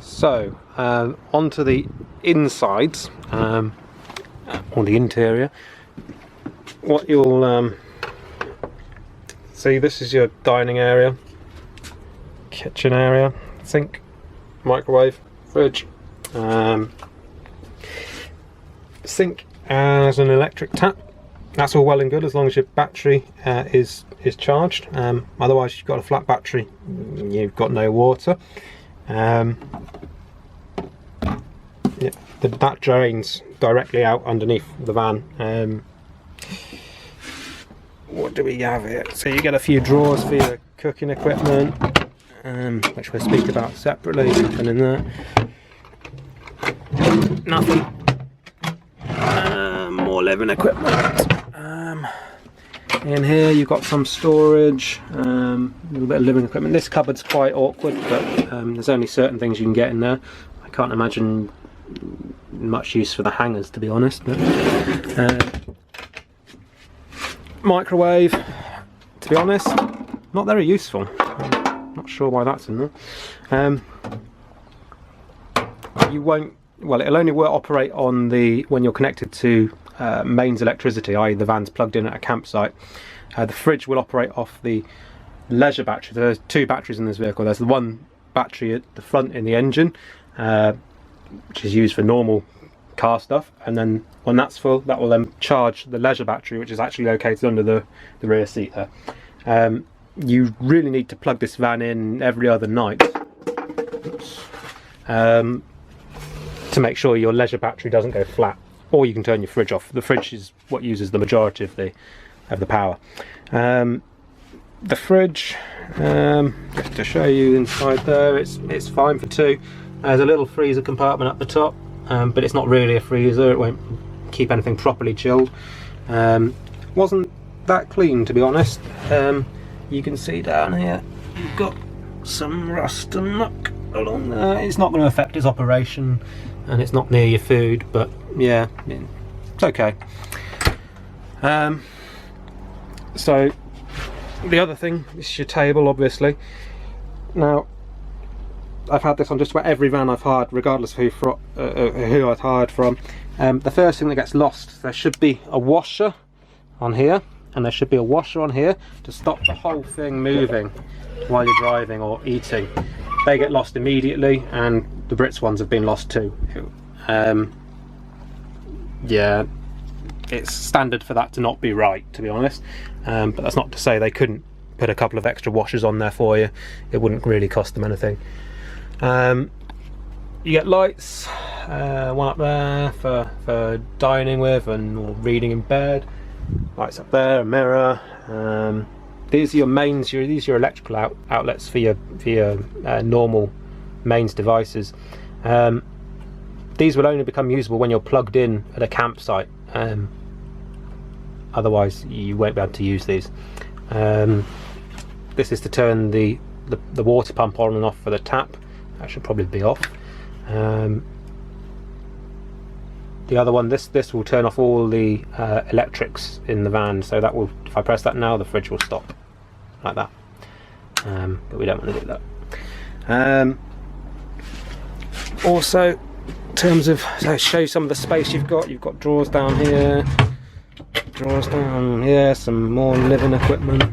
So onto the insides, or the interior. What you'll see, this is your dining area, kitchen area, sink, microwave, fridge. Sink as an electric tap. That's all well and good as long as your battery is charged. Otherwise, you've got a flat battery, you've got no water. Yeah, that drains directly out underneath the van. What do we have here? So you get a few drawers for your cooking equipment, which we'll speak about separately. Nothing in there. Nothing. More living equipment. In here you've got some storage, a little bit of living equipment. This cupboard's quite awkward, but there's only certain things you can get in there. I can't imagine much use for the hangers, to be honest. But, microwave, to be honest, not very useful. I'm not sure why that's in there. You won't. Well, it'll only operate on when you're connected to mains electricity, i.e. the van's plugged in at a campsite. The fridge will operate off the leisure battery. There's two batteries in this vehicle. There's the one battery at the front in the engine, which is used for normal car stuff, and then when that's full, that will then charge the leisure battery, which is actually located under the rear seat there. You really need to plug this van in every other night. To make sure your leisure battery doesn't go flat, or you can turn your fridge off. The fridge is what uses the majority of the power. The fridge, just to show you inside there, it's fine for two. There's a little freezer compartment at the top, but it's not really a freezer. It won't keep anything properly chilled. Wasn't that clean, to be honest. You can see down here you've got some rust and muck along there. It's not going to affect its operation, and it's not near your food, but yeah, it's okay. So the other thing, this is your table, obviously. Now, I've had this on just about every van I've hired, regardless of who I've hired from. The first thing that gets lost, there should be a washer on here, and there should be a washer on here to stop the whole thing moving while you're driving or eating. They get lost immediately, and the Britz ones have been lost too. Yeah, it's standard for that to not be right, to be honest. But that's not to say they couldn't put a couple of extra washers on there for you. It wouldn't really cost them anything. You get lights, one up there for dining with or reading in bed. Lights up there, a mirror. These are your mains. These are your electrical outlets for your normal mains devices. These will only become usable when you're plugged in at a campsite. Otherwise, you won't be able to use these. This is to turn the water pump on and off for the tap. That should probably be off. The other one, this will turn off all the electrics in the van, so that will, if I press that now, the fridge will stop like that. But we don't want to do that. Also, in terms of, so show you some of the space you've got drawers down here, drawers down here, some more living equipment.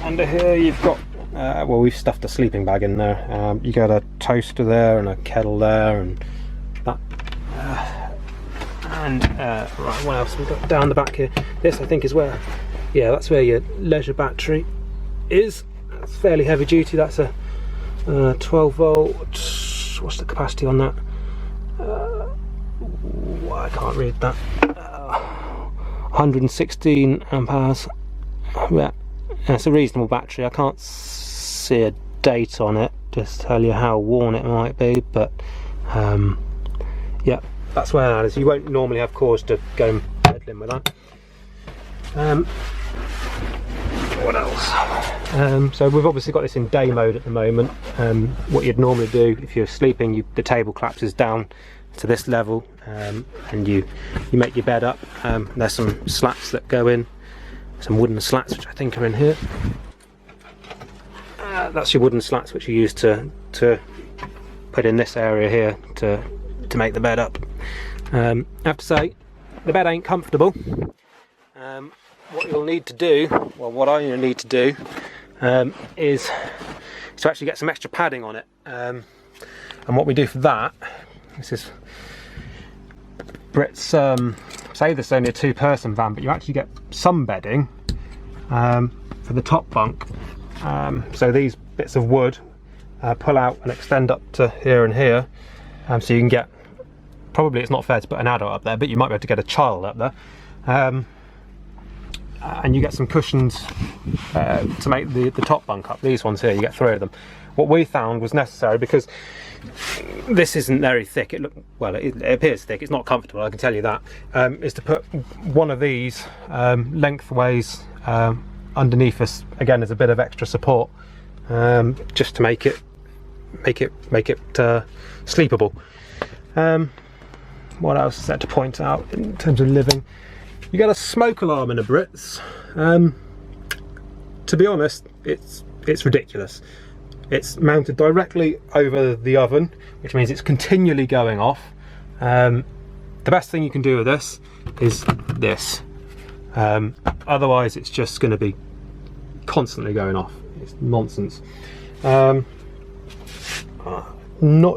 Under here you've got, well, we've stuffed a sleeping bag in there. You got a toaster there and a kettle there, and that. Right, what else we've got down the back here? This, I think, is where, yeah, that's where your leisure battery is. It's fairly heavy duty. That's a 12 volt. What's the capacity on that? I can't read that. 116 amp hours. Yeah, it's a reasonable battery. I can't see a date on it, just tell you how worn it might be, but yeah, that's where that is. You won't normally have cause to go and peddling with that. What else? So we've obviously got this in day mode at the moment. What you'd normally do if you're sleeping, the table collapses down to this level, and you make your bed up. There's some slats that go in, some wooden slats which I think are in here. That's your wooden slats which you use to put in this area here to make the bed up. I have to say, the bed ain't comfortable. What you'll need to do, well, what I need to do, is to actually get some extra padding on it. And what we do for that, this is Britz, say this is only a 2-person van, but you actually get some bedding for the top bunk. So these bits of wood pull out and extend up to here and here, so you can get, probably it's not fair to put an adult up there, but you might be able to get a child up there. And you get some cushions to make the top bunk up. These ones here, you get 3 of them. What we found was necessary, because this isn't very thick. It appears thick. It's not comfortable, I can tell you that. Is to put one of these lengthways underneath us, again, as a bit of extra support, just to make it sleepable. What else is there to point out in terms of living? You get a smoke alarm in a Britz. To be honest, it's ridiculous. It's mounted directly over the oven, which means it's continually going off. The best thing you can do with this is this. Otherwise, it's just going to be constantly going off. It's nonsense. Not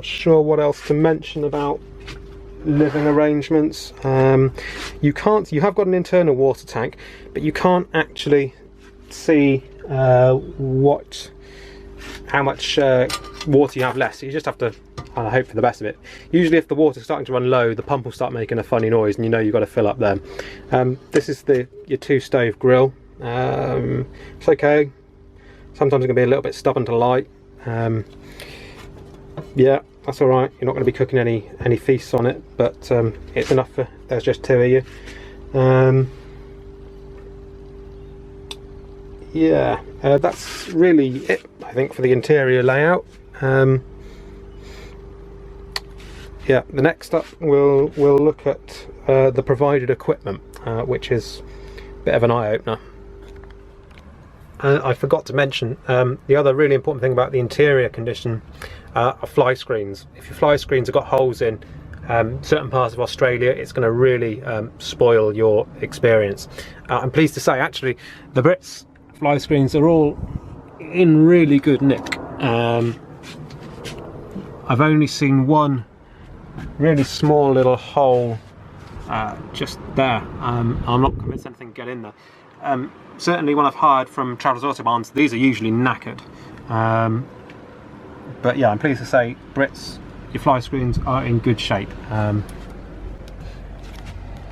sure what else to mention about living arrangements. You have got an internal water tank, but you can't actually see how much water you have left, so you just have to hope for the best of it. Usually if the water's starting to run low, the pump will start making a funny noise and you know you've got to fill up then. This is your 2-stove grill. It's okay. Sometimes it can be a little bit stubborn to light. Yeah, that's alright. You're not going to be cooking any feasts on it, but it's enough for, there's just 2 of you. Yeah, that's really it, I think, for the interior layout. Yeah, the next up we'll look at the provided equipment, which is a bit of an eye-opener. I forgot to mention, the other really important thing about the interior condition are fly screens. If your fly screens have got holes in certain parts of Australia, it's going to really spoil your experience. I'm pleased to say, actually, the Britz fly screens are all in really good nick. I've only seen one really small little hole just there. I'm not convinced anything can get in there. Certainly when I've hired from Travellers Autobahns, these are usually knackered. But yeah, I'm pleased to say, Britz, your fly screens are in good shape.